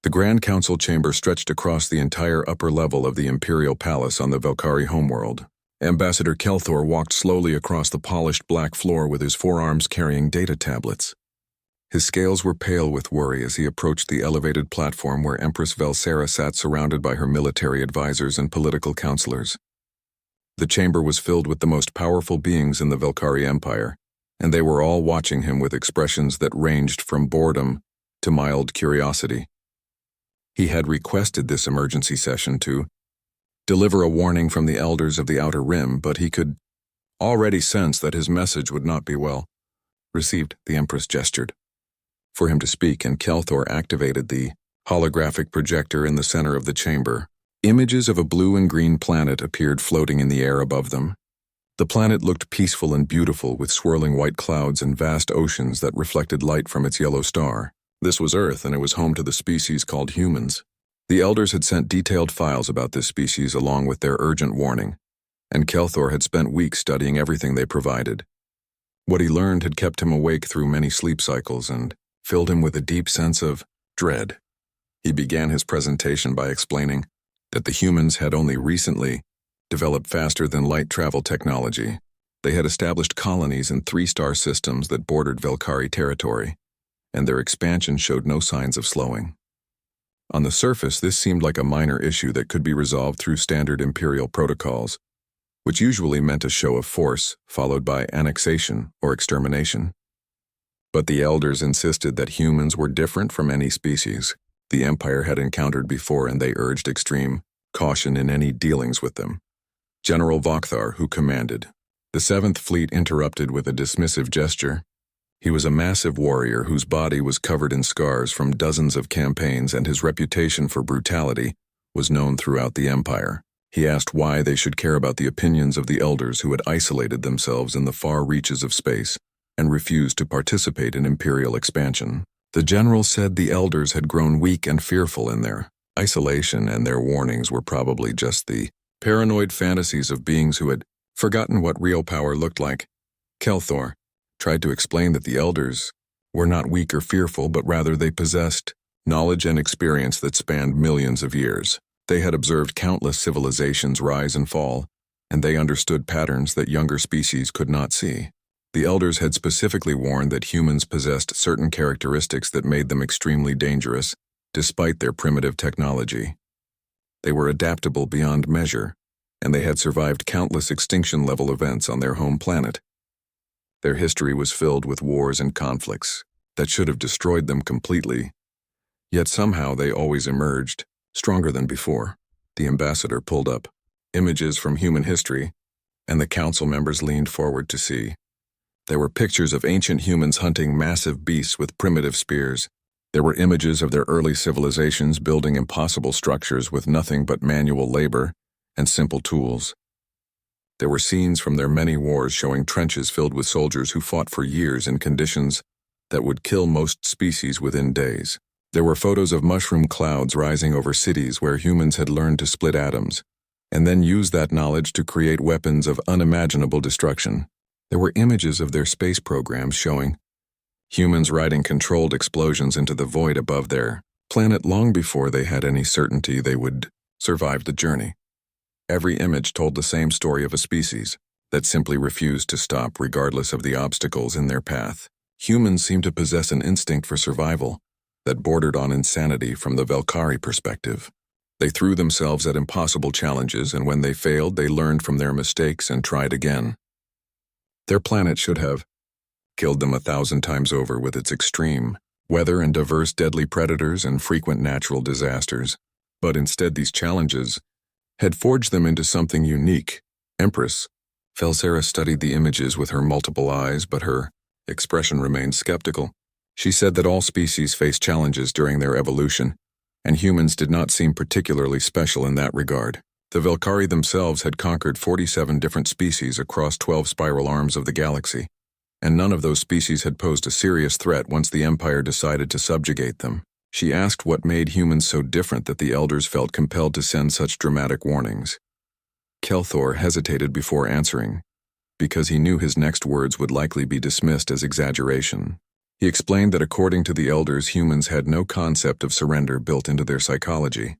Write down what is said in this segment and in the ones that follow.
The Grand Council chamber stretched across the entire upper level of the Imperial Palace on the Velkhari homeworld. Ambassador Kelthor walked slowly across the polished black floor with his forearms carrying data tablets. His scales were pale with worry as he approached the elevated platform where Empress Velsera sat surrounded by her military advisors and political counselors. The chamber was filled with the most powerful beings in the Velkhari Empire, and they were all watching him with expressions that ranged from boredom to mild curiosity. He had requested this emergency session to deliver a warning from the elders of the Outer Rim, but he could already sense that his message would not be well received. The Empress gestured for him to speak, and Kelthor activated the holographic projector in the center of the chamber. Images of a blue and green planet appeared floating in the air above them. The planet looked peaceful and beautiful, with swirling white clouds and vast oceans that reflected light from its yellow star. This was Earth, and it was home to the species called humans. The elders had sent detailed files about this species along with their urgent warning, and Kelthor had spent weeks studying everything they provided. What he learned had kept him awake through many sleep cycles and filled him with a deep sense of dread. He began his presentation by explaining that the humans had only recently developed faster-than-light travel technology. They had established colonies in 3-star systems that bordered Velkhari territory, and their expansion showed no signs of slowing. On the surface, this seemed like a minor issue that could be resolved through standard Imperial protocols, which usually meant a show of force, followed by annexation or extermination. But the elders insisted that humans were different from any species the Empire had encountered before, and they urged extreme caution in any dealings with them. General Vokthar, who commanded the 7th Fleet, interrupted with a dismissive gesture. He was a massive warrior whose body was covered in scars from dozens of campaigns, and his reputation for brutality was known throughout the Empire. He asked why they should care about the opinions of the elders who had isolated themselves in the far reaches of space and refused to participate in Imperial expansion. The general said the elders had grown weak and fearful in their isolation, and their warnings were probably just the paranoid fantasies of beings who had forgotten what real power looked like. Kelthor tried to explain that the elders were not weak or fearful, but rather they possessed knowledge and experience that spanned millions of years. They had observed countless civilizations rise and fall, and they understood patterns that younger species could not see. The elders had specifically warned that humans possessed certain characteristics that made them extremely dangerous, despite their primitive technology. They were adaptable beyond measure, and they had survived countless extinction-level events on their home planet. Their history was filled with wars and conflicts that should have destroyed them completely, yet somehow they always emerged, stronger than before. The ambassador pulled up images from human history, and the council members leaned forward to see. There were pictures of ancient humans hunting massive beasts with primitive spears. There were images of their early civilizations building impossible structures with nothing but manual labor and simple tools. There were scenes from their many wars showing trenches filled with soldiers who fought for years in conditions that would kill most species within days. There were photos of mushroom clouds rising over cities where humans had learned to split atoms, and then use that knowledge to create weapons of unimaginable destruction. There were images of their space programs showing humans riding controlled explosions into the void above their planet long before they had any certainty they would survive the journey. Every image told the same story of a species that simply refused to stop regardless of the obstacles in their path. Humans seemed to possess an instinct for survival that bordered on insanity from the Velkhari perspective. They threw themselves at impossible challenges, and when they failed, they learned from their mistakes and tried again. Their planet should have killed them 1,000 times over with its extreme weather and diverse deadly predators and frequent natural disasters, but instead these challenges had forged them into something unique. Empress Velsera studied the images with her multiple eyes, but her expression remained skeptical. She said that all species face challenges during their evolution, and humans did not seem particularly special in that regard. The Velkhari themselves had conquered 47 different species across 12 spiral arms of the galaxy, and none of those species had posed a serious threat once the Empire decided to subjugate them. She asked what made humans so different that the elders felt compelled to send such dramatic warnings. Kelthor hesitated before answering, because he knew his next words would likely be dismissed as exaggeration. He explained that according to the elders, humans had no concept of surrender built into their psychology.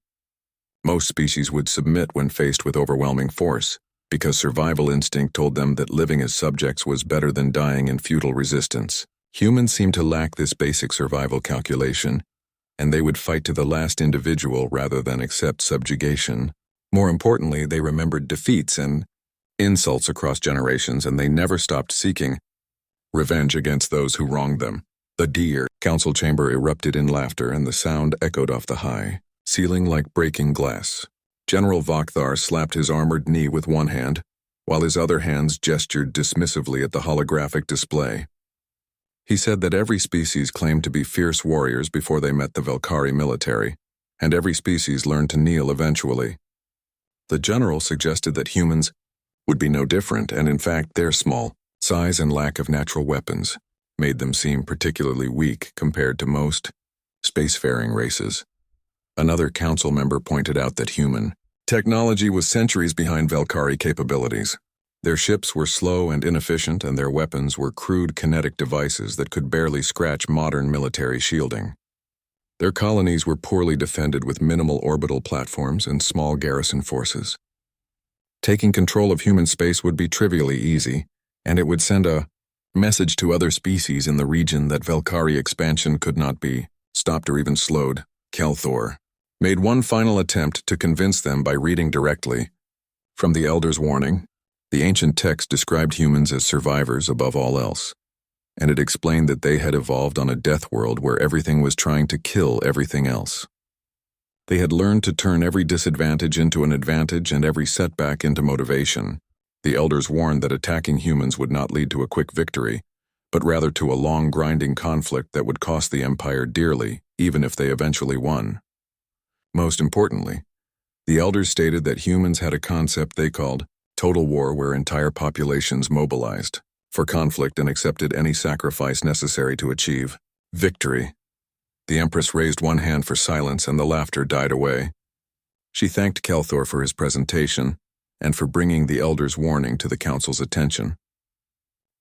Most species would submit when faced with overwhelming force, because survival instinct told them that living as subjects was better than dying in futile resistance. Humans seemed to lack this basic survival calculation, and they would fight to the last individual rather than accept subjugation. More importantly, they remembered defeats and insults across generations, and they never stopped seeking revenge against those who wronged them. The dear council chamber erupted in laughter, and the sound echoed off the high ceiling like breaking glass. General Vakthar slapped his armored knee with one hand, while his other hands gestured dismissively at the holographic display. He said that every species claimed to be fierce warriors before they met the Velkari military, and every species learned to kneel eventually. The general suggested that humans would be no different, and in fact their small size and lack of natural weapons made them seem particularly weak compared to most spacefaring races. Another council member pointed out that human technology was centuries behind Velkari capabilities. Their ships were slow and inefficient, and their weapons were crude kinetic devices that could barely scratch modern military shielding. Their colonies were poorly defended with minimal orbital platforms and small garrison forces. Taking control of human space would be trivially easy, and it would send a message to other species in the region that Velkari expansion could not be stopped or even slowed. Kelthor made one final attempt to convince them by reading directly from the Elder's warning. The ancient text described humans as survivors above all else, and it explained that they had evolved on a death world where everything was trying to kill everything else. They had learned to turn every disadvantage into an advantage and every setback into motivation. The Elders warned that attacking humans would not lead to a quick victory, but rather to a long grinding conflict that would cost the Empire dearly, even if they eventually won. Most importantly, the Elders stated that humans had a concept they called total war, where entire populations mobilized for conflict and accepted any sacrifice necessary to achieve victory. The Empress raised one hand for silence, and the laughter died away. She thanked Kelthor for his presentation and for bringing the Elder's warning to the Council's attention.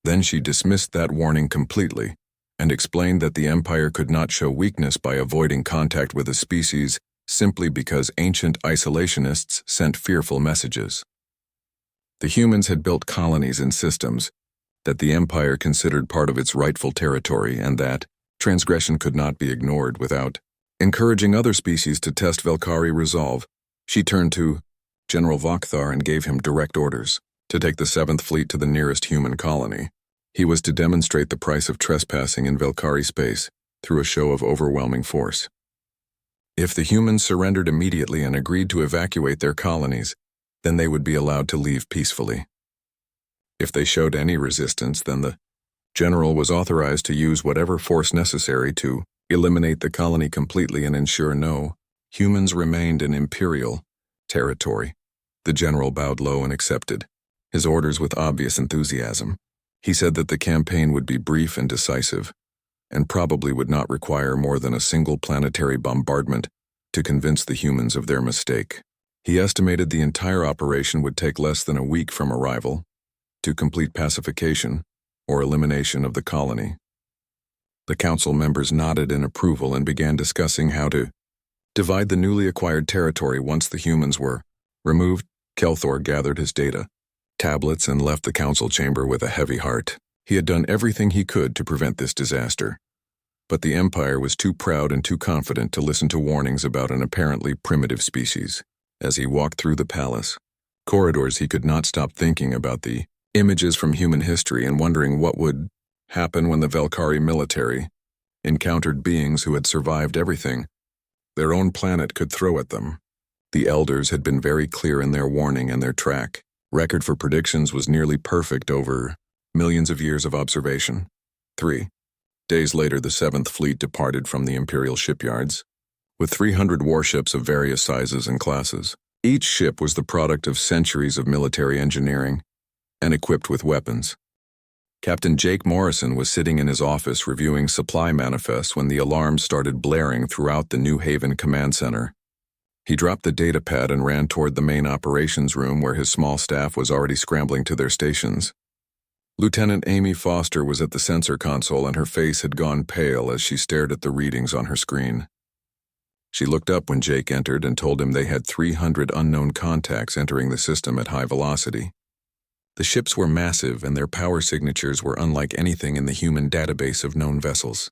Then she dismissed that warning completely and explained that the Empire could not show weakness by avoiding contact with a species simply because ancient isolationists sent fearful messages. The humans had built colonies and systems that the Empire considered part of its rightful territory, and that transgression could not be ignored without encouraging other species to test Velkari resolve. She turned to General Vakthar and gave him direct orders to take the 7th Fleet to the nearest human colony. He was to demonstrate the price of trespassing in Velkari space through a show of overwhelming force. If the humans surrendered immediately and agreed to evacuate their colonies, then they would be allowed to leave peacefully. If they showed any resistance, then the general was authorized to use whatever force necessary to eliminate the colony completely and ensure no humans remained in Imperial territory. The general bowed low and accepted his orders with obvious enthusiasm. He said that the campaign would be brief and decisive, and probably would not require more than a single planetary bombardment to convince the humans of their mistake. He estimated the entire operation would take less than a week from arrival to complete pacification or elimination of the colony. The council members nodded in approval and began discussing how to divide the newly acquired territory once the humans were removed. Kelthor gathered his data tablets and left the council chamber with a heavy heart. He had done everything he could to prevent this disaster, but the Empire was too proud and too confident to listen to warnings about an apparently primitive species. As he walked through the palace corridors, he could not stop thinking about the images from human history and wondering what would happen when the Velkari military encountered beings who had survived everything their own planet could throw at them. The Elders had been very clear in their warning, and their track record for predictions was nearly perfect over millions of years of observation. 3 days later, the 7th Fleet departed from the Imperial shipyards with 300 warships of various sizes and classes. Each ship was the product of centuries of military engineering and equipped with weapons. Captain Jake Morrison was sitting in his office reviewing supply manifests when the alarms started blaring throughout the New Haven Command Center. He dropped the datapad and ran toward the main operations room, where his small staff was already scrambling to their stations. Lieutenant Amy Foster was at the sensor console and her face had gone pale as she stared at the readings on her screen. She looked up when Jake entered and told him they had 300 unknown contacts entering the system at high velocity. The ships were massive and their power signatures were unlike anything in the human database of known vessels.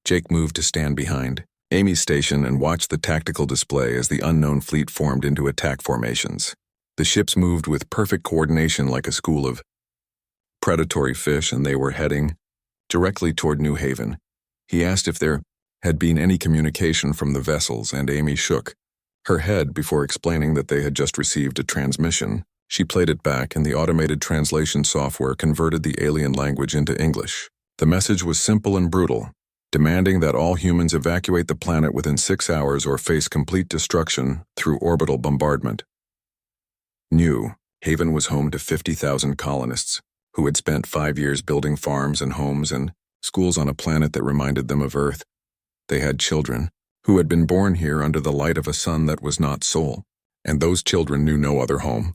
Jake moved to stand behind Amy's station and watched the tactical display as the unknown fleet formed into attack formations. The ships moved with perfect coordination like a school of predatory fish, and they were heading directly toward New Haven. He asked if there had been any communication from the vessels, and Amy shook her head before explaining that they had just received a transmission. She played it back, and the automated translation software converted the alien language into English. The message was simple and brutal, demanding that all humans evacuate the planet within 6 hours or face complete destruction through orbital bombardment. New Haven was home to 50,000 colonists who had spent 5 years building farms and homes and schools on a planet that reminded them of Earth. They had children who had been born here under the light of a sun that was not Sol, and those children knew no other home.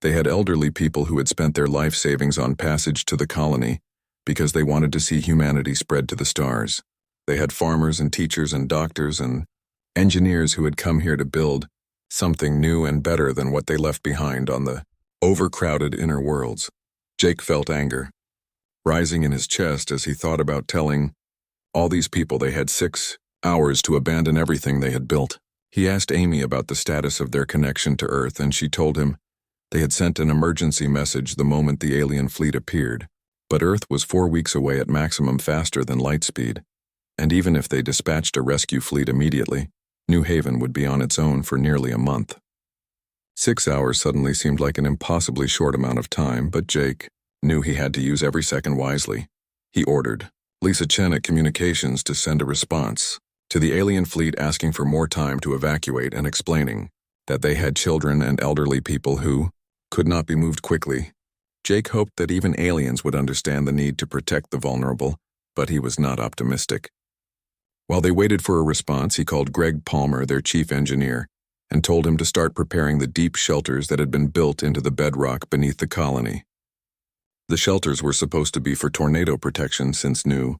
They had elderly people who had spent their life savings on passage to the colony because they wanted to see humanity spread to the stars. They had farmers and teachers and doctors and engineers who had come here to build something new and better than what they left behind on the overcrowded inner worlds. Jake felt anger rising in his chest as he thought about telling all these people they had 6 hours to abandon everything they had built. He asked Amy about the status of their connection to Earth, and she told him they had sent an emergency message the moment the alien fleet appeared. But Earth was 4 weeks away at maximum faster than light speed, and even if they dispatched a rescue fleet immediately, New Haven would be on its own for nearly a month. 6 hours suddenly seemed like an impossibly short amount of time, but Jake knew he had to use every second wisely. He ordered Lisa Chen at Communications to send a response to the alien fleet asking for more time to evacuate and explaining that they had children and elderly people who could not be moved quickly. Jake hoped that even aliens would understand the need to protect the vulnerable, but he was not optimistic. While they waited for a response, he called Greg Palmer, their chief engineer, and told him to start preparing the deep shelters that had been built into the bedrock beneath the colony. The shelters were supposed to be for tornado protection since New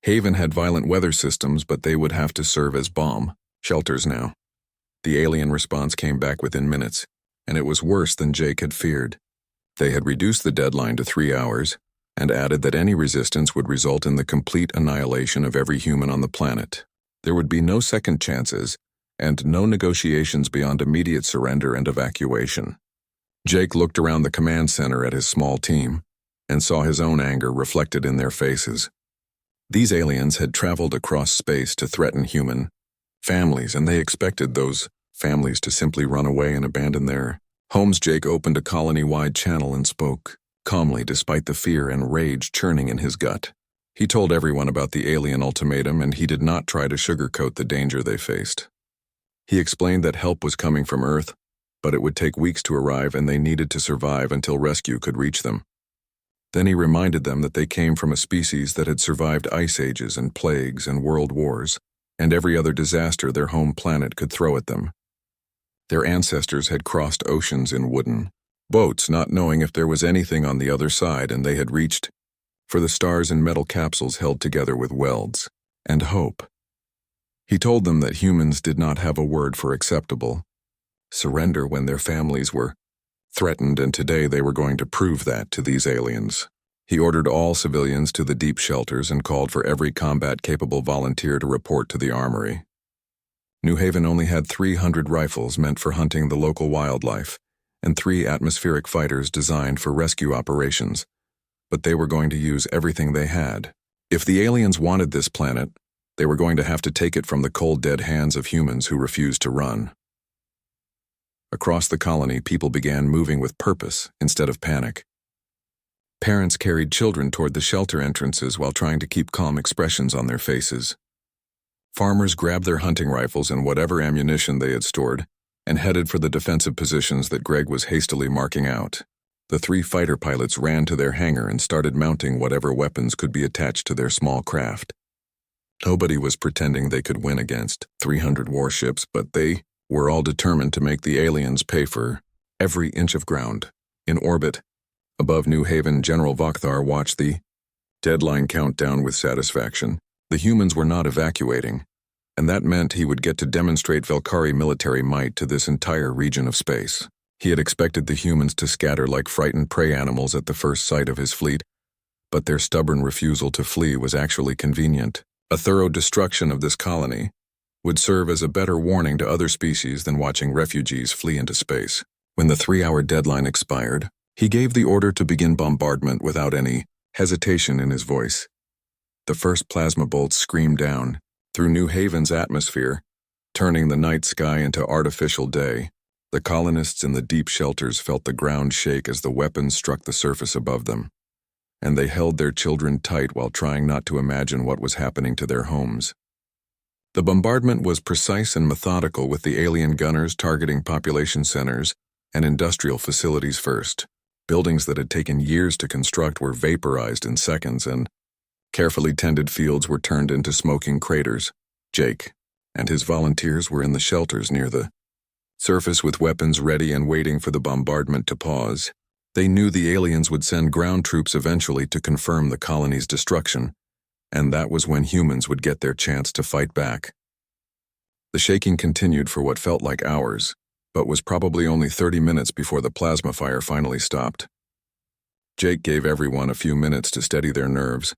Haven had violent weather systems, but they would have to serve as bomb shelters now. The alien response came back within minutes, and it was worse than Jake had feared. They had reduced the deadline to 3 hours and added that any resistance would result in the complete annihilation of every human on the planet. There would be no second chances and no negotiations beyond immediate surrender and evacuation. Jake looked around the command center at his small team and saw his own anger reflected in their faces. These aliens had traveled across space to threaten human families, and they expected those families to simply run away and abandon their homes. Jake opened a colony-wide channel and spoke calmly despite the fear and rage churning in his gut. He told everyone about the alien ultimatum, and he did not try to sugarcoat the danger they faced. He explained that help was coming from Earth, but it would take weeks to arrive and they needed to survive until rescue could reach them. Then he reminded them that they came from a species that had survived ice ages and plagues and world wars, and every other disaster their home planet could throw at them. Their ancestors had crossed oceans in wooden boats, not knowing if there was anything on the other side, and they had reached for the stars in metal capsules held together with welds and hope. He told them that humans did not have a word for acceptable surrender when their families were threatened, and today they were going to prove that to these aliens. He ordered all civilians to the deep shelters and called for every combat-capable volunteer to report to the armory. New Haven only had 300 rifles meant for hunting the local wildlife and 3 atmospheric fighters designed for rescue operations, but they were going to use everything they had. If the aliens wanted this planet, they were going to have to take it from the cold, dead hands of humans who refused to run. Across the colony, people began moving with purpose instead of panic. Parents carried children toward the shelter entrances while trying to keep calm expressions on their faces. Farmers grabbed their hunting rifles and whatever ammunition they had stored and headed for the defensive positions that Greg was hastily marking out. The 3 fighter pilots ran to their hangar and started mounting whatever weapons could be attached to their small craft. Nobody was pretending they could win against 300 warships, but they were all determined to make the aliens pay for every inch of ground in orbit Above New Haven, General Vakthar watched the deadline countdown with satisfaction. The humans were not evacuating, and that meant he would get to demonstrate Velkari military might to this entire region of space. He had expected the humans to scatter like frightened prey animals at the first sight of his fleet, but their stubborn refusal to flee was actually convenient. A thorough destruction of this colony would serve as a better warning to other species than watching refugees flee into space. When the 3-hour deadline expired, he gave the order to begin bombardment without any hesitation in his voice. The first plasma bolts screamed down through New Haven's atmosphere, turning the night sky into artificial day. The colonists in the deep shelters felt the ground shake as the weapons struck the surface above them, and they held their children tight while trying not to imagine what was happening to their homes. The bombardment was precise and methodical, with the alien gunners targeting population centers and industrial facilities first. Buildings that had taken years to construct were vaporized in seconds, and carefully tended fields were turned into smoking craters. Jake and his volunteers were in the shelters near the surface with weapons ready and waiting for the bombardment to pause. They knew the aliens would send ground troops eventually to confirm the colony's destruction, and that was when humans would get their chance to fight back. The shaking continued for what felt like hours, but was probably only 30 minutes before the plasma fire finally stopped. Jake gave everyone a few minutes to steady their nerves,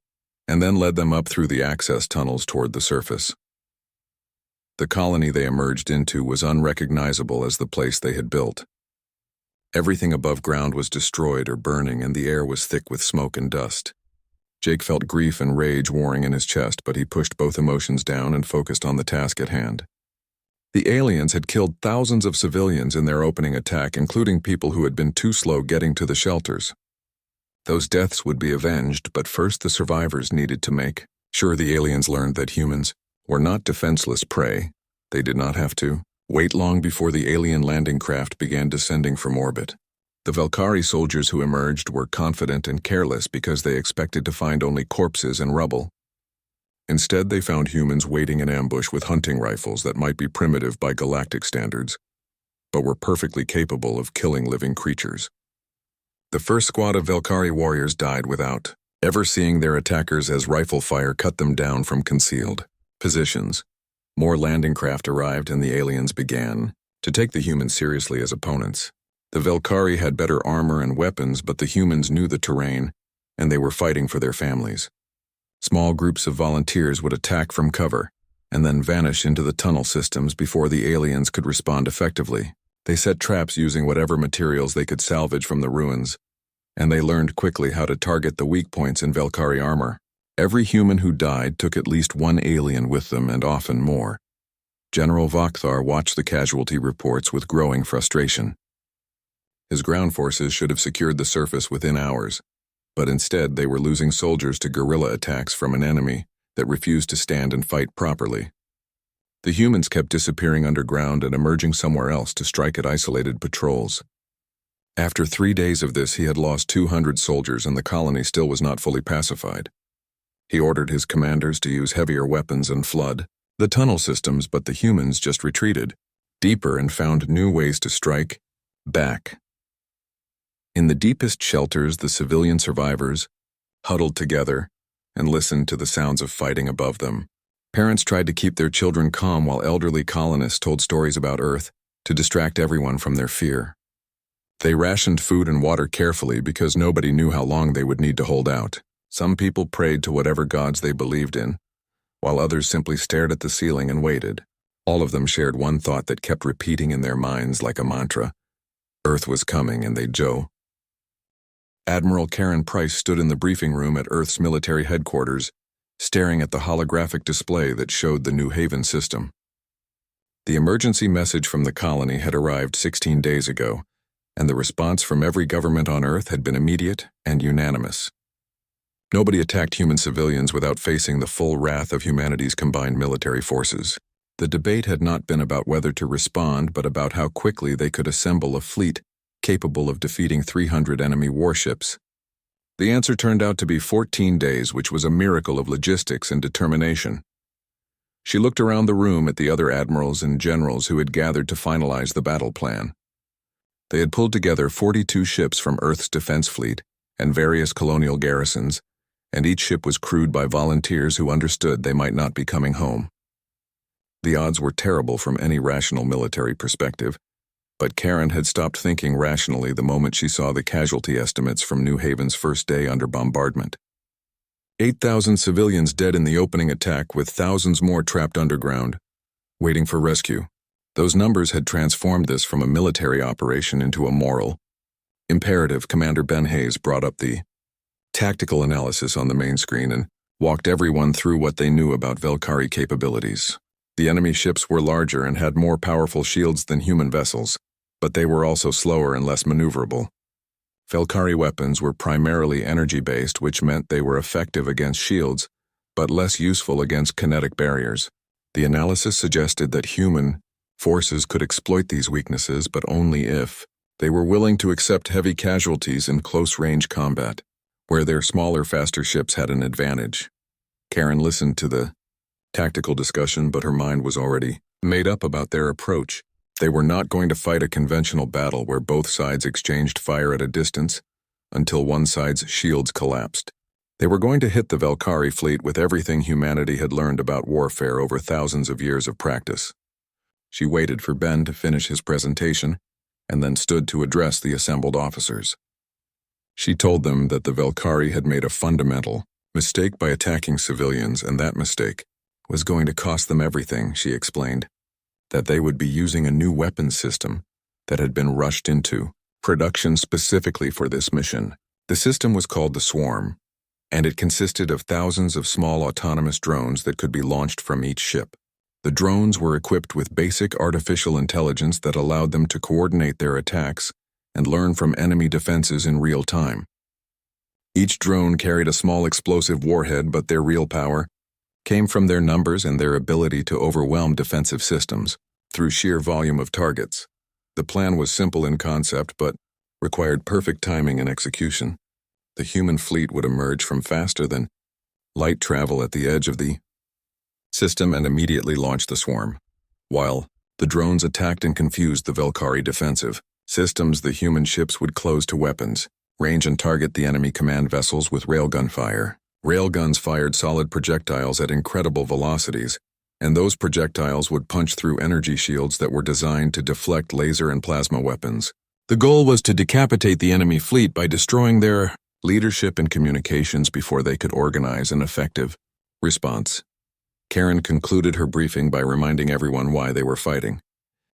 and then led them up through the access tunnels toward the surface. The colony they emerged into was unrecognizable as the place they had built. Everything above ground was destroyed or burning, and the air was thick with smoke and dust. Jake felt grief and rage warring in his chest, but he pushed both emotions down and focused on the task at hand. The aliens had killed thousands of civilians in their opening attack, including people who had been too slow getting to the shelters. Those deaths would be avenged, but first the survivors needed to make sure the aliens learned that humans were not defenseless prey. They did not have to wait long before the alien landing craft began descending from orbit. The Velkari soldiers who emerged were confident and careless because they expected to find only corpses and rubble. Instead, they found humans waiting in ambush with hunting rifles that might be primitive by galactic standards, but were perfectly capable of killing living creatures. The first squad of Velkari warriors died without ever seeing their attackers as rifle fire cut them down from concealed positions. More landing craft arrived, and the aliens began to take the humans seriously as opponents. The Velkari had better armor and weapons, but the humans knew the terrain, and they were fighting for their families. Small groups of volunteers would attack from cover, and then vanish into the tunnel systems before the aliens could respond effectively. They set traps using whatever materials they could salvage from the ruins, and they learned quickly how to target the weak points in Velkari armor. Every human who died took at least one alien with them, and often more. General Vakthar watched the casualty reports with growing frustration. His ground forces should have secured the surface within hours, but instead they were losing soldiers to guerrilla attacks from an enemy that refused to stand and fight properly. The humans kept disappearing underground and emerging somewhere else to strike at isolated patrols. After 3 days of this, he had lost 200 soldiers, and the colony still was not fully pacified. He ordered his commanders to use heavier weapons and flood the tunnel systems, but the humans just retreated deeper and found new ways to strike back. In the deepest shelters, the civilian survivors huddled together and listened to the sounds of fighting above them. Parents tried to keep their children calm while elderly colonists told stories about Earth to distract everyone from their fear. They rationed food and water carefully because nobody knew how long they would need to hold out. Some people prayed to whatever gods they believed in, while others simply stared at the ceiling and waited. All of them shared one thought that kept repeating in their minds like a mantra: Earth was coming, and they'd Joe. Admiral Karen Price stood in the briefing room at Earth's military headquarters, staring at the holographic display that showed the New Haven system. The emergency message from the colony had arrived 16 days ago, and the response from every government on Earth had been immediate and unanimous. Nobody attacked human civilians without facing the full wrath of humanity's combined military forces. The debate had not been about whether to respond, but about how quickly they could assemble a fleet capable of defeating 300 enemy warships. The answer turned out to be 14 days, which was a miracle of logistics and determination. She looked around the room at the other admirals and generals who had gathered to finalize the battle plan. They had pulled together 42 ships from Earth's defense fleet and various colonial garrisons, and each ship was crewed by volunteers who understood they might not be coming home. The odds were terrible from any rational military perspective, but Karen had stopped thinking rationally the moment she saw the casualty estimates from New Haven's first day under bombardment. 8,000 civilians dead in the opening attack, with thousands more trapped underground, waiting for rescue. Those numbers had transformed this from a military operation into a moral imperative. Commander Ben Hayes brought up the tactical analysis on the main screen and walked everyone through what they knew about Velkari capabilities. The enemy ships were larger and had more powerful shields than human vessels, but they were also slower and less maneuverable. Velkari weapons were primarily energy-based, which meant they were effective against shields, but less useful against kinetic barriers. The analysis suggested that human forces could exploit these weaknesses, but only if they were willing to accept heavy casualties in close-range combat, where their smaller, faster ships had an advantage. Karen listened to the tactical discussion, but her mind was already made up about their approach. They were not going to fight a conventional battle where both sides exchanged fire at a distance until one side's shields collapsed. They were going to hit the Velkari fleet with everything humanity had learned about warfare over thousands of years of practice. She waited for Ben to finish his presentation and then stood to address the assembled officers. She told them that the Velkari had made a fundamental mistake by attacking civilians, and that mistake was going to cost them everything. She explained that they would be using a new weapons system that had been rushed into production specifically for this mission. The system was called the Swarm, and it consisted of thousands of small autonomous drones that could be launched from each ship. The drones were equipped with basic artificial intelligence that allowed them to coordinate their attacks and learn from enemy defenses in real time. Each drone carried a small explosive warhead, but their real power came from their numbers and their ability to overwhelm defensive systems through sheer volume of targets. The plan was simple in concept, but required perfect timing and execution. The human fleet would emerge from faster than light travel at the edge of the system and immediately launch the swarm. While the drones attacked and confused the Velkari defensive systems, the human ships would close to weapons, range and target the enemy command vessels with railgun fire. Railguns fired solid projectiles at incredible velocities, and those projectiles would punch through energy shields that were designed to deflect laser and plasma weapons. The goal was to decapitate the enemy fleet by destroying their leadership and communications before they could organize an effective response. Karen concluded her briefing by reminding everyone why they were fighting.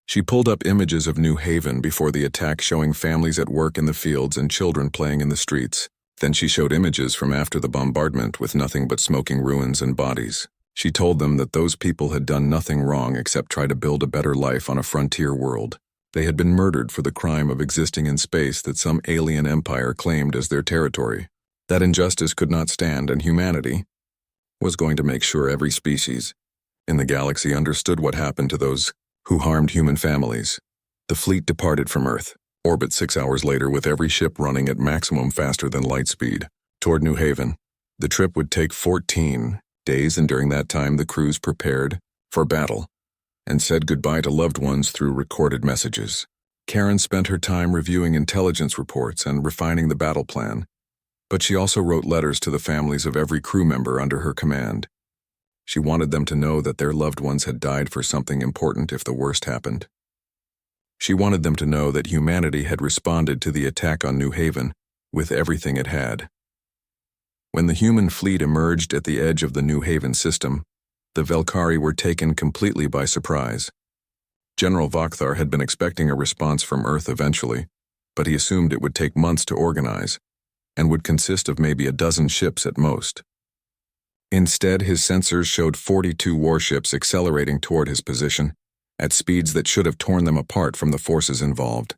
She pulled up images of New Haven before the attack, showing families at work in the fields and children playing in the streets. Then she showed images from after the bombardment with nothing but smoking ruins and bodies. She told them that those people had done nothing wrong except try to build a better life on a frontier world. They had been murdered for the crime of existing in space that some alien empire claimed as their territory. That injustice could not stand, and humanity was going to make sure every species in the galaxy understood what happened to those who harmed human families. The fleet departed from Earth, orbit 6 hours later, with every ship running at maximum faster than light speed, toward New Haven. The trip would take 14 days, and during that time the crews prepared for battle and said goodbye to loved ones through recorded messages. Karen spent her time reviewing intelligence reports and refining the battle plan, but she also wrote letters to the families of every crew member under her command. She wanted them to know that their loved ones had died for something important if the worst happened. She wanted them to know that humanity had responded to the attack on New Haven with everything it had. When the human fleet emerged at the edge of the New Haven system, the Velkari were taken completely by surprise. General Vakthar had been expecting a response from Earth eventually, but he assumed it would take months to organize and would consist of maybe a dozen ships at most. Instead, his sensors showed 42 warships accelerating toward his position at speeds that should have torn them apart from the forces involved.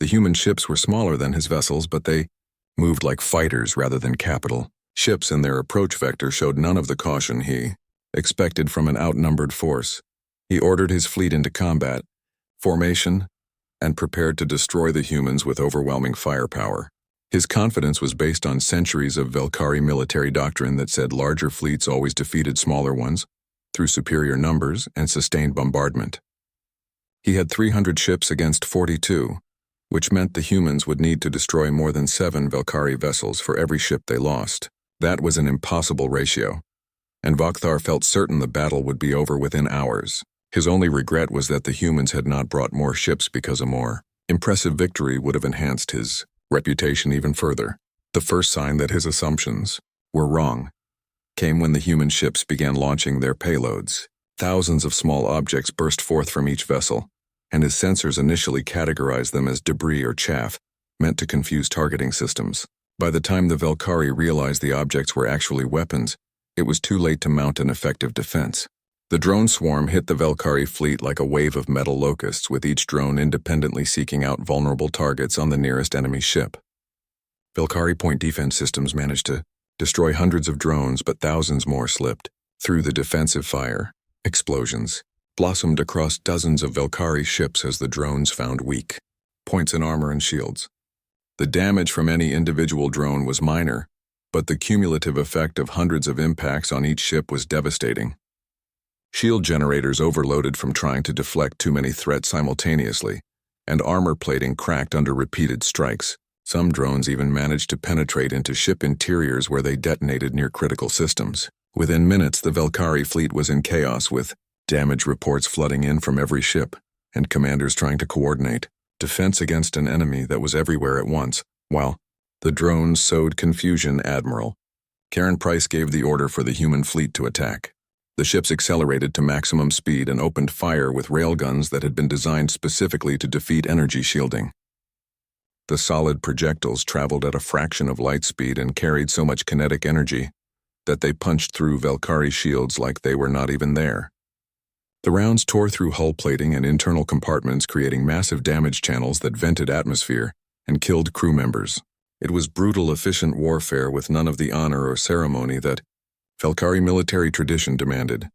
The human ships were smaller than his vessels, but they moved like fighters rather than capital ships, and their approach vector showed none of the caution he expected from an outnumbered force. He ordered his fleet into combat formation and prepared to destroy the humans with overwhelming firepower. His confidence was based on centuries of Velkari military doctrine that said larger fleets always defeated smaller ones through superior numbers and sustained bombardment. He had 300 ships against 42, which meant the humans would need to destroy more than 7 Valkyrie vessels for every ship they lost. That was an impossible ratio, and Vakthar felt certain the battle would be over within hours. His only regret was that the humans had not brought more ships, because a more impressive victory would have enhanced his reputation even further. The first sign that his assumptions were wrong came when the human ships began launching their payloads. Thousands of small objects burst forth from each vessel, and his sensors initially categorized them as debris or chaff, meant to confuse targeting systems. By the time the Valkyrie realized the objects were actually weapons, it was too late to mount an effective defense. The drone swarm hit the Valkyrie fleet like a wave of metal locusts, with each drone independently seeking out vulnerable targets on the nearest enemy ship. Valkyrie point defense systems managed to destroy hundreds of drones, but thousands more slipped through the defensive fire. Explosions blossomed across dozens of Valkyrie ships as the drones found weak points in armor and shields. The damage from any individual drone was minor, but the cumulative effect of hundreds of impacts on each ship was devastating. Shield generators overloaded from trying to deflect too many threats simultaneously, and armor plating cracked under repeated strikes. Some drones even managed to penetrate into ship interiors where they detonated near critical systems. Within minutes, the Valkyrie fleet was in chaos, with damage reports flooding in from every ship, and commanders trying to coordinate defense against an enemy that was everywhere at once. While the drones sowed confusion, Admiral Karen Price gave the order for the human fleet to attack. The ships accelerated to maximum speed and opened fire with railguns that had been designed specifically to defeat energy shielding. The solid projectiles traveled at a fraction of light speed and carried so much kinetic energy that they punched through Valkyrie shields like they were not even there. The rounds tore through hull plating and internal compartments, creating massive damage channels that vented atmosphere and killed crew members. It was brutal, efficient warfare with none of the honor or ceremony that Valkyrie military tradition demanded.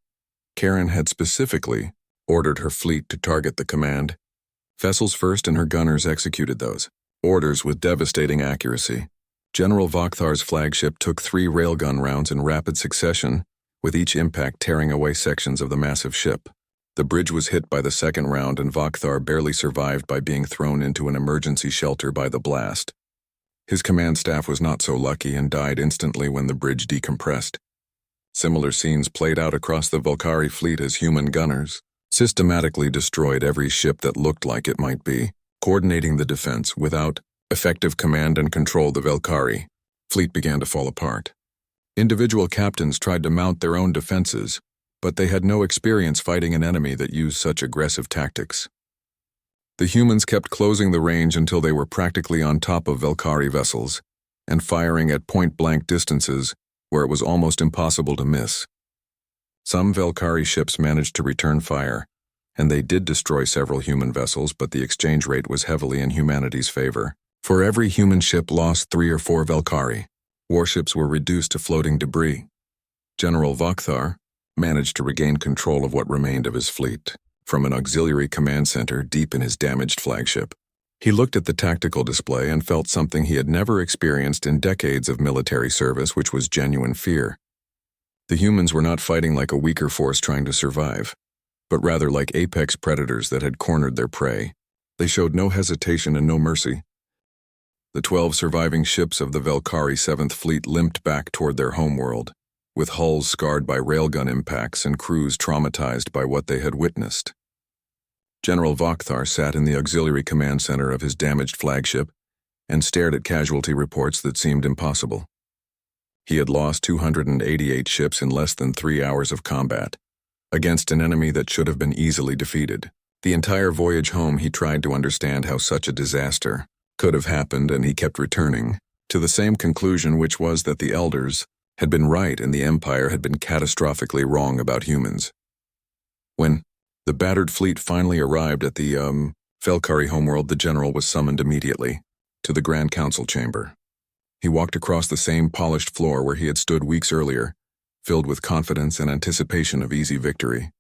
Karen had specifically ordered her fleet to target the command vessels first, and her gunners executed those orders with devastating accuracy. General Vakthar's flagship took 3 railgun rounds in rapid succession, with each impact tearing away sections of the massive ship. The bridge was hit by the second round, and Vakthar barely survived by being thrown into an emergency shelter by the blast. His command staff was not so lucky and died instantly when the bridge decompressed. Similar scenes played out across the Valkyrie fleet as human gunners systematically destroyed every ship that looked like it might be coordinating the defense. Without effective command and control, the Valkyrie fleet began to fall apart. Individual captains tried to mount their own defenses, but they had no experience fighting an enemy that used such aggressive tactics. The humans kept closing the range until they were practically on top of Valkyrie vessels and firing at point-blank distances where it was almost impossible to miss. Some Valkyrie ships managed to return fire, and they did destroy several human vessels, but the exchange rate was heavily in humanity's favor. For every human ship lost 3 or 4 Valkyrie, warships were reduced to floating debris. General Vakthar managed to regain control of what remained of his fleet from an auxiliary command center deep in his damaged flagship. He looked at the tactical display and felt something he had never experienced in decades of military service, which was genuine fear. The humans were not fighting like a weaker force trying to survive, but rather like apex predators that had cornered their prey. They showed no hesitation and no mercy. The 12 surviving ships of the Valkyrie 7th Fleet limped back toward their homeworld, with hulls scarred by railgun impacts and crews traumatized by what they had witnessed. General Vakthar sat in the auxiliary command center of his damaged flagship and stared at casualty reports that seemed impossible. He had lost 288 ships in less than 3 hours of combat, against an enemy that should have been easily defeated. The entire voyage home, he tried to understand how such a disaster could have happened, and he kept returning to the same conclusion, which was that the elders had been right and the Empire had been catastrophically wrong about humans. When the battered fleet finally arrived at the Valkyrie homeworld, the general was summoned immediately to the Grand Council chamber. He walked across the same polished floor where he had stood weeks earlier, filled with confidence and anticipation of easy victory.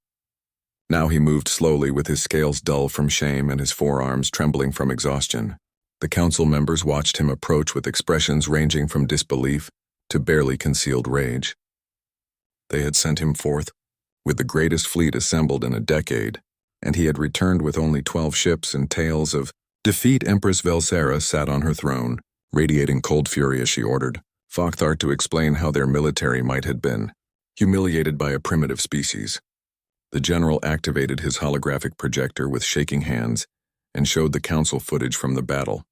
Now he moved slowly, with his scales dull from shame and his forearms trembling from exhaustion. The council members watched him approach with expressions ranging from disbelief to barely concealed rage. They had sent him forth with the greatest fleet assembled in a decade, and he had returned with only 12 ships and tales of Defeat Empress Velsera sat on her throne, radiating cold fury as she ordered Fokthar to explain how their military might had been humiliated by a primitive species. The general activated his holographic projector with shaking hands and showed the council footage from the battle.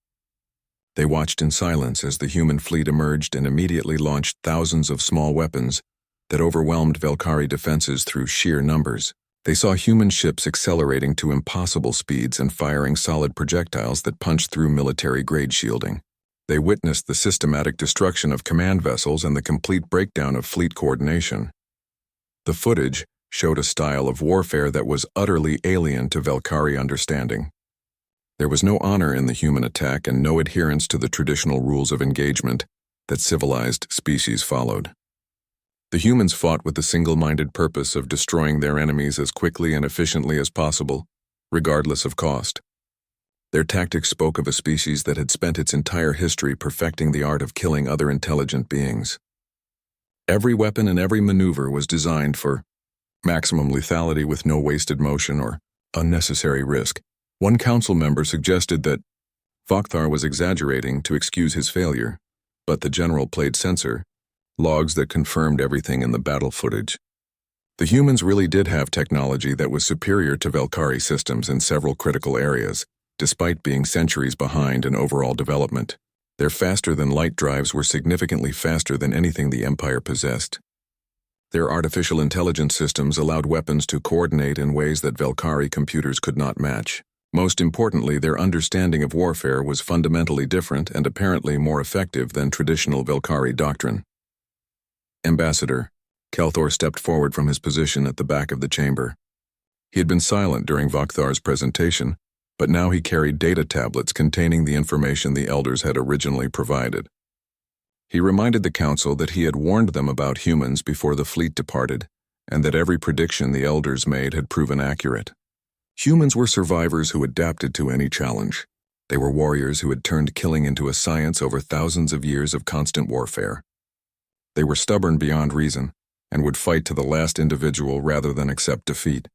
They watched in silence as the human fleet emerged and immediately launched thousands of small weapons that overwhelmed Velkhari defenses through sheer numbers. They saw human ships accelerating to impossible speeds and firing solid projectiles that punched through military-grade shielding. They witnessed the systematic destruction of command vessels and the complete breakdown of fleet coordination. The footage showed a style of warfare that was utterly alien to Velkhari understanding. There was no honor in the human attack and no adherence to the traditional rules of engagement that civilized species followed. The humans fought with the single-minded purpose of destroying their enemies as quickly and efficiently as possible, regardless of cost. Their tactics spoke of a species that had spent its entire history perfecting the art of killing other intelligent beings. Every weapon and every maneuver was designed for maximum lethality with no wasted motion or unnecessary risk. One council member suggested that Fokthar was exaggerating to excuse his failure, but the general played censor, logs that confirmed everything in the battle footage. The humans really did have technology that was superior to Velkhari systems in several critical areas, despite being centuries behind in overall development. Their faster-than-light drives were significantly faster than anything the Empire possessed. Their artificial intelligence systems allowed weapons to coordinate in ways that Velkhari computers could not match. Most importantly, their understanding of warfare was fundamentally different and apparently more effective than traditional Velkhari doctrine. Ambassador, Kelthor stepped forward from his position at the back of the chamber. He had been silent during Vokthar's presentation, but now he carried data tablets containing the information the elders had originally provided. He reminded the council that he had warned them about humans before the fleet departed, and that every prediction the elders made had proven accurate. Humans were survivors who adapted to any challenge. They were warriors who had turned killing into a science over thousands of years of constant warfare. They were stubborn beyond reason, and would fight to the last individual rather than accept defeat.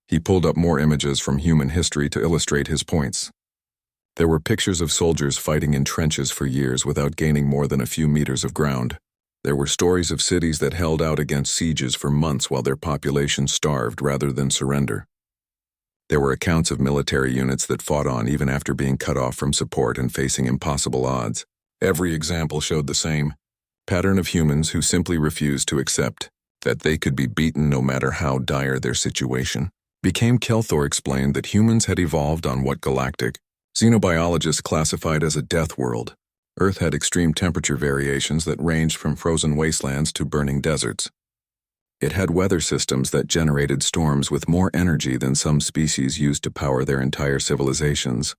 He pulled up more images from human history to illustrate his points. There were pictures of soldiers fighting in trenches for years without gaining more than a few meters of ground. There were stories of cities that held out against sieges for months while their population starved rather than surrender. There were accounts of military units that fought on even after being cut off from support and facing impossible odds. Every example showed the same pattern of humans who simply refused to accept that they could be beaten no matter how dire their situation. Kelthor explained that humans had evolved on what galactic xenobiologists classified as a death world. Earth had extreme temperature variations that ranged from frozen wastelands to burning deserts. It had weather systems that generated storms with more energy than some species used to power their entire civilizations.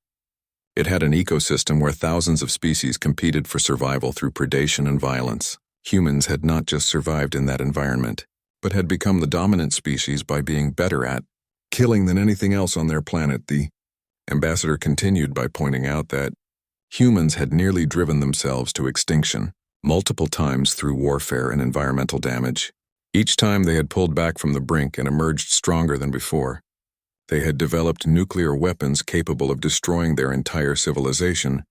It had an ecosystem where thousands of species competed for survival through predation and violence. Humans had not just survived in that environment, but had become the dominant species by being better at killing than anything else on their planet. The ambassador continued by pointing out that humans had nearly driven themselves to extinction multiple times through warfare and environmental damage. Each time they had pulled back from the brink and emerged stronger than before. They had developed nuclear weapons capable of destroying their entire civilization,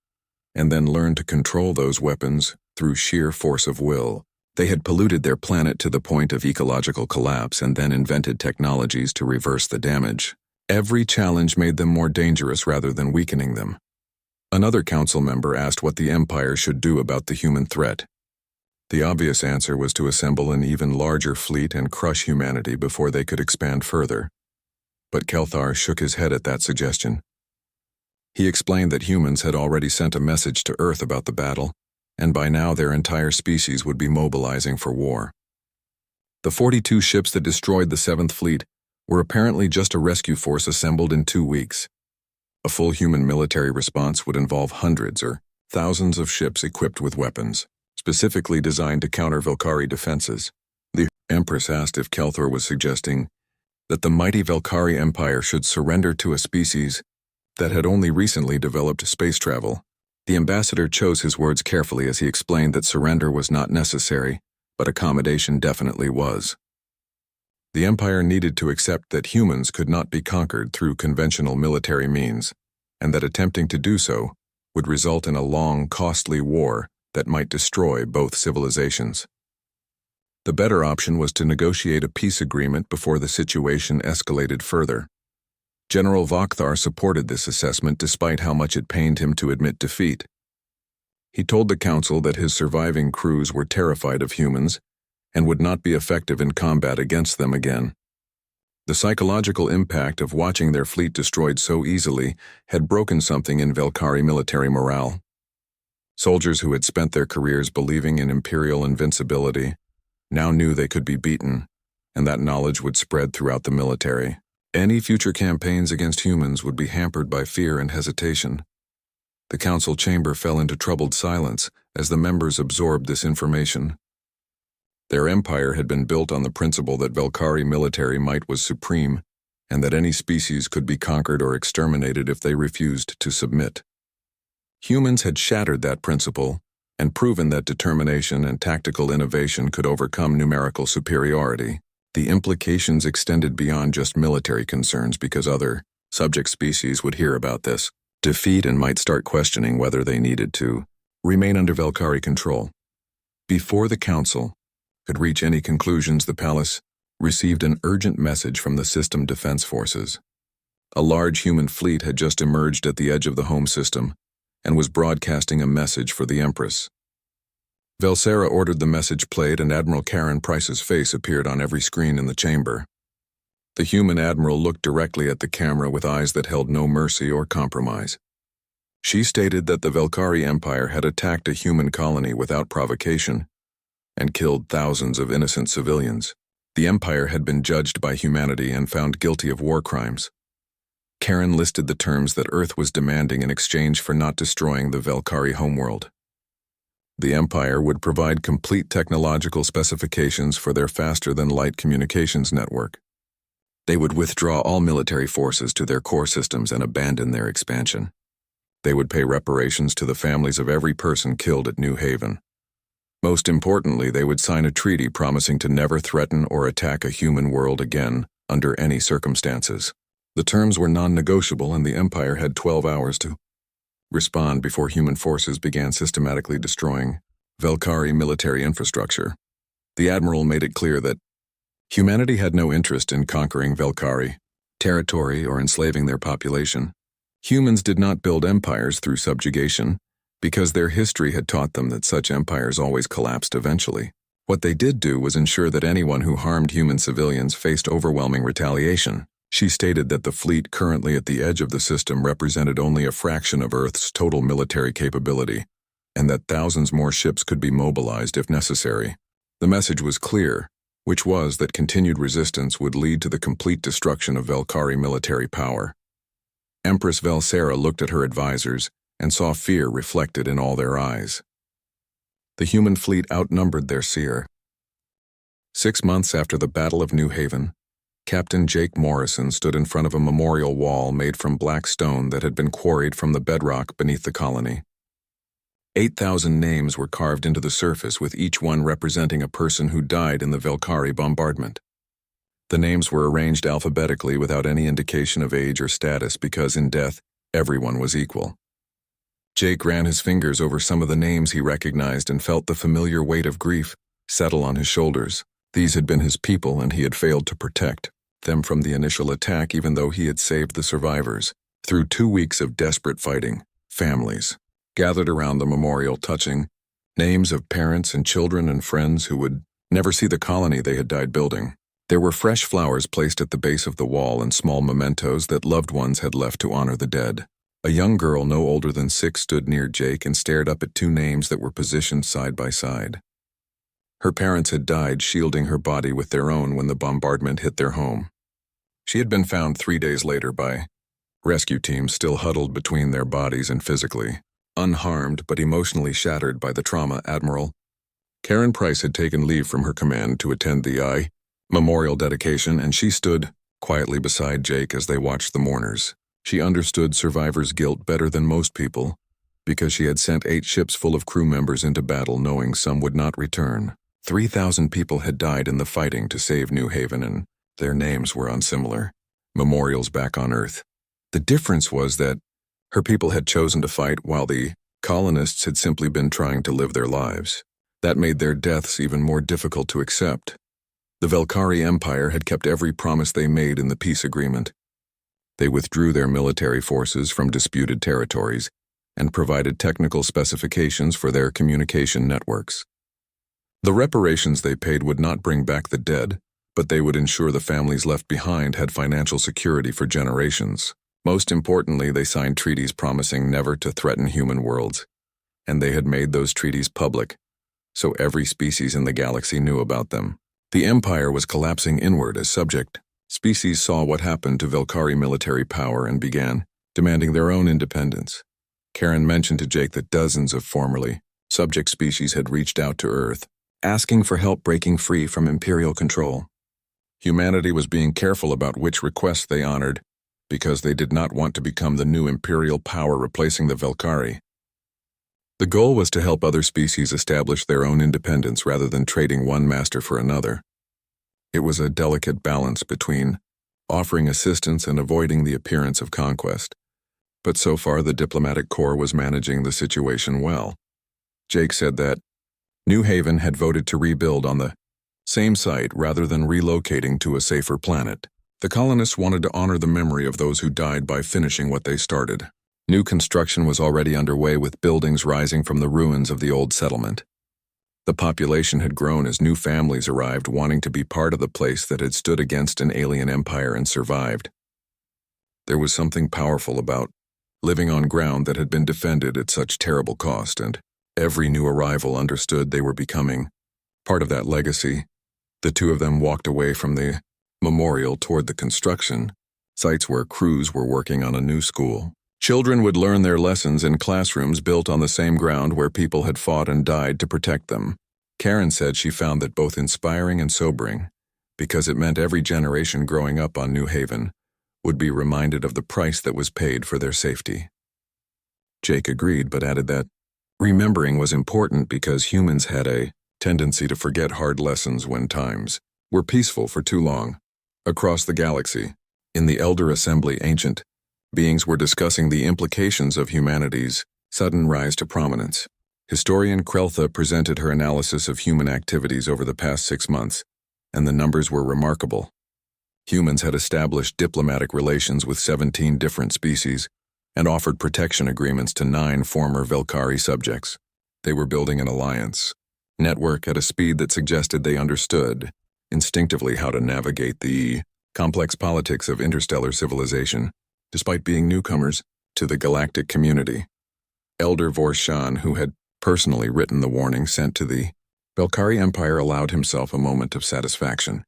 and then learned to control those weapons through sheer force of will. They had polluted their planet to the point of ecological collapse and then invented technologies to reverse the damage. Every challenge made them more dangerous rather than weakening them. Another council member asked what the Empire should do about the human threat. The obvious answer was to assemble an even larger fleet and crush humanity before they could expand further. But Kelthar shook his head at that suggestion. He explained that humans had already sent a message to Earth about the battle, and by now their entire species would be mobilizing for war. The 42 ships that destroyed the 7th Fleet were apparently just a rescue force assembled in 2 weeks. A full human military response would involve hundreds or thousands of ships equipped with weapons, specifically designed to counter Velkhari defenses. The Empress asked if Kelthor was suggesting that the mighty Velkhari Empire should surrender to a species that had only recently developed space travel. The ambassador chose his words carefully as he explained that surrender was not necessary, but accommodation definitely was. The Empire needed to accept that humans could not be conquered through conventional military means, and that attempting to do so would result in a long, costly war that might destroy both civilizations. The better option was to negotiate a peace agreement before the situation escalated further. General Vakthar supported this assessment despite how much it pained him to admit defeat. He told the council that his surviving crews were terrified of humans and would not be effective in combat against them again. The psychological impact of watching their fleet destroyed so easily had broken something in Velkhari military morale. Soldiers who had spent their careers believing in imperial invincibility now knew they could be beaten, and that knowledge would spread throughout the military. Any future campaigns against humans would be hampered by fear and hesitation. The council chamber fell into troubled silence as the members absorbed this information. Their empire had been built on the principle that Velkhari military might was supreme, and that any species could be conquered or exterminated if they refused to submit. Humans had shattered that principle and proven that determination and tactical innovation could overcome numerical superiority. The implications extended beyond just military concerns because other subject species would hear about this defeat and might start questioning whether they needed to remain under Velkhari control. Before the council could reach any conclusions, the palace received an urgent message from the system defense forces. A large human fleet had just emerged at the edge of the home system and was broadcasting a message for the Empress. Velsera ordered the message played, and Admiral Karen Price's face appeared on every screen in the chamber. The human admiral looked directly at the camera with eyes that held no mercy or compromise. She stated that the Velkhari Empire had attacked a human colony without provocation and killed thousands of innocent civilians. The Empire had been judged by humanity and found guilty of war crimes. Karen listed the terms that Earth was demanding in exchange for not destroying the Velkhari homeworld. The Empire would provide complete technological specifications for their faster-than-light communications network. They would withdraw all military forces to their core systems and abandon their expansion. They would pay reparations to the families of every person killed at New Haven. Most importantly, they would sign a treaty promising to never threaten or attack a human world again under any circumstances. The terms were non-negotiable, and the Empire had 12 hours to respond before human forces began systematically destroying Velkhari military infrastructure. The Admiral made it clear that humanity had no interest in conquering Velkhari territory or enslaving their population. Humans did not build empires through subjugation, because their history had taught them that such empires always collapsed eventually. What they did do was ensure that anyone who harmed human civilians faced overwhelming retaliation. She stated that the fleet currently at the edge of the system represented only a fraction of Earth's total military capability, and that thousands more ships could be mobilized if necessary. The message was clear, which was that continued resistance would lead to the complete destruction of Velkhari military power. Empress Velsera looked at her advisors and saw fear reflected in all their eyes. The human fleet outnumbered their seer. 6 months after the Battle of New Haven, Captain Jake Morrison stood in front of a memorial wall made from black stone that had been quarried from the bedrock beneath the colony. 8,000 names were carved into the surface, with each one representing a person who died in the Velkhari bombardment. The names were arranged alphabetically without any indication of age or status because in death, everyone was equal. Jake ran his fingers over some of the names he recognized and felt the familiar weight of grief settle on his shoulders. These had been his people, and he had failed to protect them from the initial attack, even though he had saved the survivors. Through 2 weeks of desperate fighting, families gathered around the memorial, touching names of parents and children and friends who would never see the colony they had died building. There were fresh flowers placed at the base of the wall and small mementos that loved ones had left to honor the dead. A young girl no older than 6 stood near Jake and stared up at 2 names that were positioned side by side. Her parents had died shielding her body with their own when the bombardment hit their home. She had been found 3 days later by rescue teams, still huddled between their bodies and physically unharmed but emotionally shattered by the trauma. Admiral Karen Price had taken leave from her command to attend the memorial dedication, and she stood quietly beside Jake as they watched the mourners. She understood survivors' guilt better than most people because she had sent 8 ships full of crew members into battle knowing some would not return. 3,000 people had died in the fighting to save New Haven, and their names were unsimilar. Memorials back on Earth. The difference was that Her people had chosen to fight while the colonists had simply been trying to live their lives. That made their deaths even more difficult to accept. The Velkari Empire had kept every promise they made in the peace agreement. They withdrew their military forces from disputed territories and provided technical specifications for their communication networks. The reparations they paid would not bring back the dead, but they would ensure the families left behind had financial security for generations. Most importantly, they signed treaties promising never to threaten human worlds, and they had made those treaties public, so every species in the galaxy knew about them. The Empire was collapsing inward as subject species saw what happened to Velkari military power and began demanding their own independence. Karen mentioned to Jake that dozens of formerly subject species had reached out to Earth, asking for help breaking free from Imperial control. Humanity was being careful about which requests they honored, because they did not want to become the new Imperial power replacing the Velkari. The goal was to help other species establish their own independence rather than trading one master for another. It was a delicate balance between offering assistance and avoiding the appearance of conquest. But so far the diplomatic corps was managing the situation well. Jake said that New Haven had voted to rebuild on the same site rather than relocating to a safer planet. The colonists wanted to honor the memory of those who died by finishing what they started. New construction was already underway with buildings rising from the ruins of the old settlement. The population had grown as new families arrived wanting to be part of the place that had stood against an alien empire and survived. There was something powerful about living on ground that had been defended at such terrible cost, and every new arrival understood they were becoming part of that legacy. The two of them walked away from the memorial toward the construction sites where crews were working on a new school. Children would learn their lessons in classrooms built on the same ground where people had fought and died to protect them. Karen said she found that both inspiring and sobering, because it meant every generation growing up on New Haven would be reminded of the price that was paid for their safety. Jake agreed, but added that remembering was important because humans had a tendency to forget hard lessons when times were peaceful for too long. Across the galaxy, in the Elder Assembly, ancient beings were discussing the implications of humanity's sudden rise to prominence. Historian Kreltha presented her analysis of human activities over the past 6 months, and the numbers were remarkable. Humans had established diplomatic relations with 17 different species and offered protection agreements to 9 former Velkari subjects. They were building an alliance network at a speed that suggested they understood instinctively how to navigate the complex politics of interstellar civilization, despite being newcomers to the galactic community. Elder Vorshan, who had personally written the warning sent to the Velkari Empire, allowed himself a moment of satisfaction.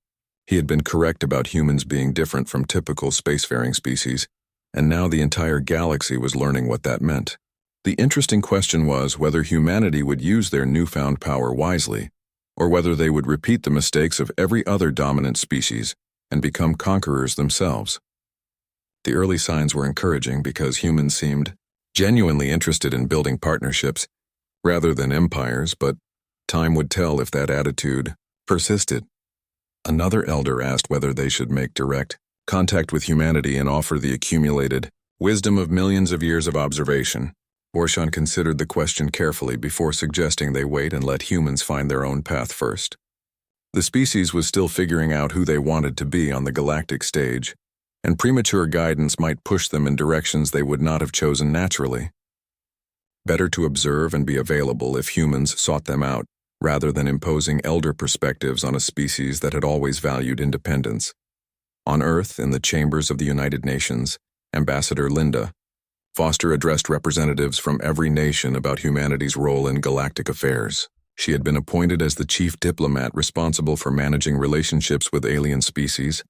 He had been correct about humans being different from typical spacefaring species, and now the entire galaxy was learning what that meant. The interesting question was whether humanity would use their newfound power wisely, or whether they would repeat the mistakes of every other dominant species and become conquerors themselves. The early signs were encouraging because humans seemed genuinely interested in building partnerships rather than empires, but time would tell if that attitude persisted. Another elder asked whether they should make direct contact with humanity and offer the accumulated wisdom of millions of years of observation. Vorshan considered the question carefully before suggesting they wait and let humans find their own path first. The species was still figuring out who they wanted to be on the galactic stage, and premature guidance might push them in directions they would not have chosen naturally. Better to observe and be available if humans sought them out, rather than imposing elder perspectives on a species that had always valued independence. On Earth, in the chambers of the United Nations, Ambassador Linda Foster addressed representatives from every nation about humanity's role in galactic affairs. She had been appointed as the chief diplomat responsible for managing relationships with alien species,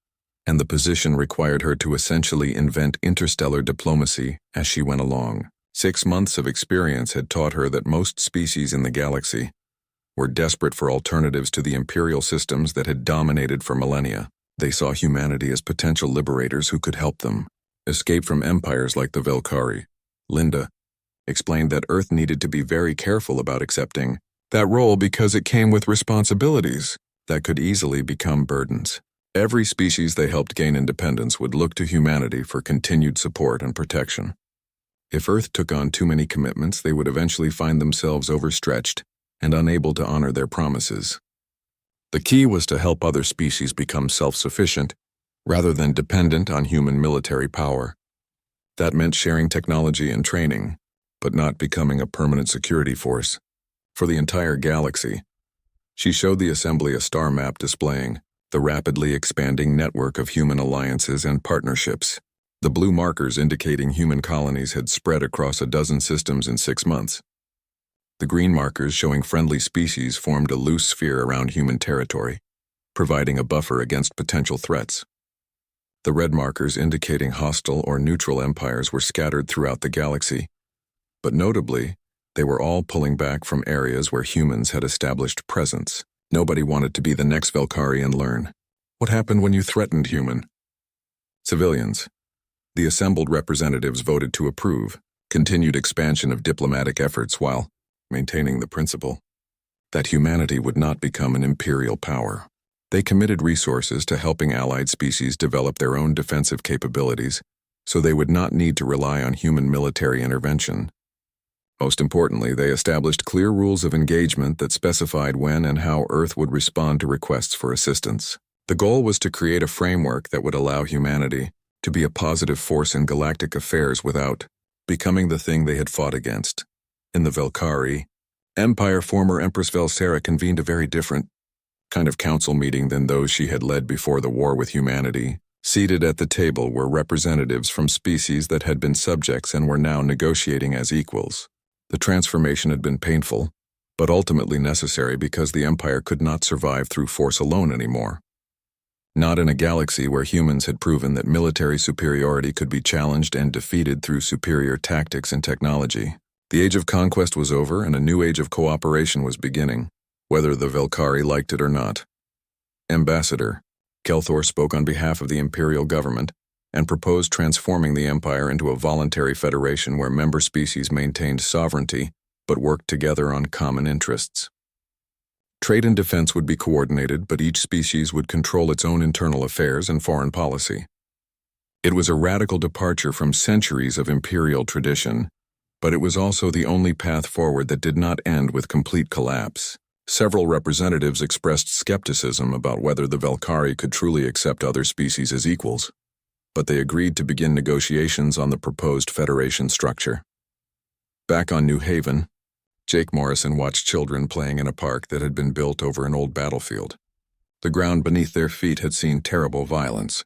and the position required her to essentially invent interstellar diplomacy as she went along. 6 months of experience had taught her that most species in the galaxy were desperate for alternatives to the imperial systems that had dominated for millennia. They saw humanity as potential liberators who could help them escape from empires like the Velkari. Linda explained that Earth needed to be very careful about accepting that role because it came with responsibilities that could easily become burdens. Every species they helped gain independence would look to humanity for continued support and protection. If Earth took on too many commitments, they would eventually find themselves overstretched and unable to honor their promises. The key was to help other species become self-sufficient, rather than dependent on human military power. That meant sharing technology and training, but not becoming a permanent security force for the entire galaxy. She showed the assembly a star map displaying the rapidly expanding network of human alliances and partnerships. The blue markers indicating human colonies had spread across a dozen systems in 6 months. The green markers showing friendly species formed a loose sphere around human territory, providing a buffer against potential threats. The red markers indicating hostile or neutral empires were scattered throughout the galaxy, but notably, they were all pulling back from areas where humans had established presence. Nobody wanted to be the next Valkyrie and learn. What happened when you threatened human? Civilians. The assembled representatives voted to approve continued expansion of diplomatic efforts while maintaining the principle that humanity would not become an imperial power. They committed resources to helping allied species develop their own defensive capabilities so they would not need to rely on human military intervention. Most importantly, they established clear rules of engagement that specified when and how Earth would respond to requests for assistance. The goal was to create a framework that would allow humanity to be a positive force in galactic affairs without becoming the thing they had fought against. In the Valkyrie Empire, former Empress Velsera convened a very different kind of council meeting than those she had led before the war with humanity. Seated at the table were representatives from species that had been subjects and were now negotiating as equals. The transformation had been painful, but ultimately necessary because the Empire could not survive through force alone anymore. Not in a galaxy where humans had proven that military superiority could be challenged and defeated through superior tactics and technology. The age of conquest was over and a new age of cooperation was beginning, whether the Valkyrie liked it or not. Ambassador Kelthor spoke on behalf of the Imperial government and proposed transforming the Empire into a voluntary federation where member species maintained sovereignty but worked together on common interests. Trade and defense would be coordinated, but each species would control its own internal affairs and foreign policy. It was a radical departure from centuries of imperial tradition, but it was also the only path forward that did not end with complete collapse. Several representatives expressed skepticism about whether the Valkyrie could truly accept other species as equals, but they agreed to begin negotiations on the proposed Federation structure. Back on New Haven, Jake Morrison watched children playing in a park that had been built over an old battlefield. The ground beneath their feet had seen terrible violence.